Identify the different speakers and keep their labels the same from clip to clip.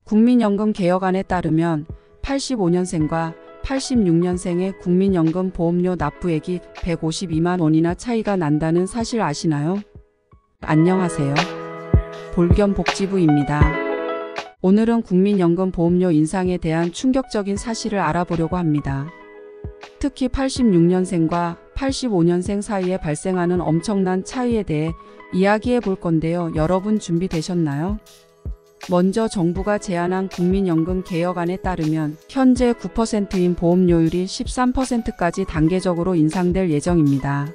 Speaker 1: 국민연금 개혁안에 따르면 85년생과 86년생의 국민연금 보험료 납부액이 152만 원이나 차이가 난다는 사실 아시나요? 안녕하세요. 볼겸복지부입니다. 오늘은 국민연금 보험료 인상에 대한 충격적인 사실을 알아보려고 합니다. 특히 86년생과 85년생 사이에 발생하는 엄청난 차이에 대해 이야기해 볼 건데요. 여러분 준비되셨나요? 먼저 정부가 제안한 국민연금 개혁안에 따르면 현재 9%인 보험료율이 13%까지 단계적으로 인상될 예정입니다.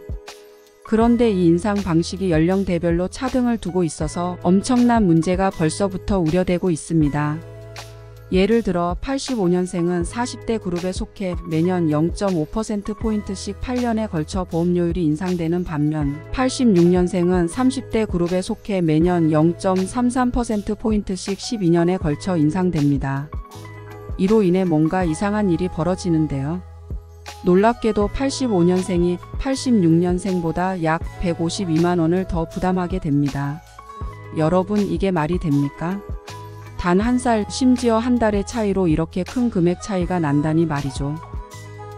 Speaker 1: 그런데 이 인상 방식이 연령대별로 차등을 두고 있어서 엄청난 문제가 벌써부터 우려되고 있습니다. 예를 들어 85년생은 40대 그룹에 속해 매년 0.5%포인트씩 8년에 걸쳐 보험료율이 인상되는 반면 86년생은 30대 그룹에 속해 매년 0.33%포인트씩 12년에 걸쳐 인상됩니다. 이로 인해 뭔가 이상한 일이 벌어지는데요. 놀랍게도 85년생이 86년생보다 약 152만 원을 더 부담하게 됩니다. 여러분, 이게 말이 됩니까? 단 한 살, 심지어 한 달의 차이로 이렇게 큰 금액 차이가 난다니 말이죠.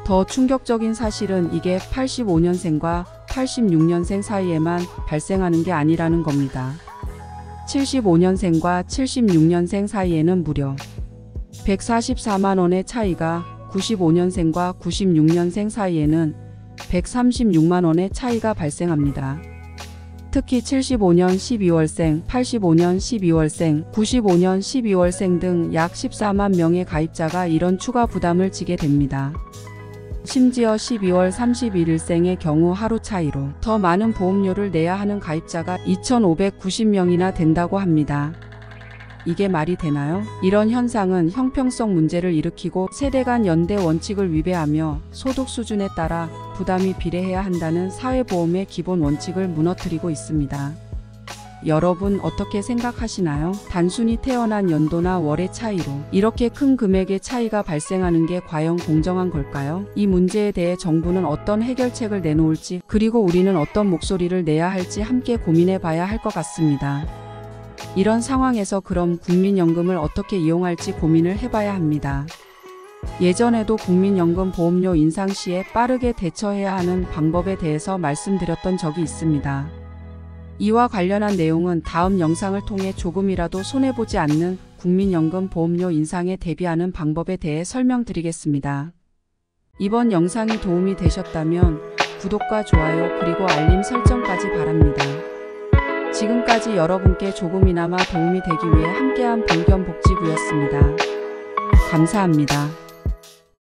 Speaker 1: 더 충격적인 사실은 이게 85년생과 86년생 사이에만 발생하는 게 아니라는 겁니다. 75년생과 76년생 사이에는 무려 144만 원의 차이가, 95년생과 96년생 사이에는 136만 원의 차이가 발생합니다. 특히 75년 12월생, 85년 12월생, 95년 12월생 등 약 14만 명의 가입자가 이런 추가 부담을 지게 됩니다. 심지어 12월 31일생의 경우 하루 차이로 더 많은 보험료를 내야 하는 가입자가 2,590명이나 된다고 합니다. 이게 말이 되나요? 이런 현상은 형평성 문제를 일으키고 세대 간 연대 원칙을 위배하며 소득 수준에 따라 부담이 비례해야 한다는 사회보험의 기본 원칙을 무너뜨리고 있습니다. 여러분, 어떻게 생각하시나요? 단순히 태어난 연도나 월의 차이로 이렇게 큰 금액의 차이가 발생하는 게 과연 공정한 걸까요? 이 문제에 대해 정부는 어떤 해결책을 내놓을지, 그리고 우리는 어떤 목소리를 내야 할지 함께 고민해 봐야 할 것 같습니다. 이런 상황에서 그럼 국민연금을 어떻게 이용할지 고민을 해봐야 합니다. 예전에도 국민연금 보험료 인상 시에 빠르게 대처해야 하는 방법에 대해서 말씀드렸던 적이 있습니다. 이와 관련한 내용은 다음 영상을 통해 조금이라도 손해보지 않는 국민연금 보험료 인상에 대비하는 방법에 대해 설명드리겠습니다. 이번 영상이 도움이 되셨다면 구독과 좋아요 그리고 알림 설정까지 바랍니다. 지금까지 여러분께 조금이나마 도움이 되기 위해 함께한 볼겸복지부였습니다. 감사합니다.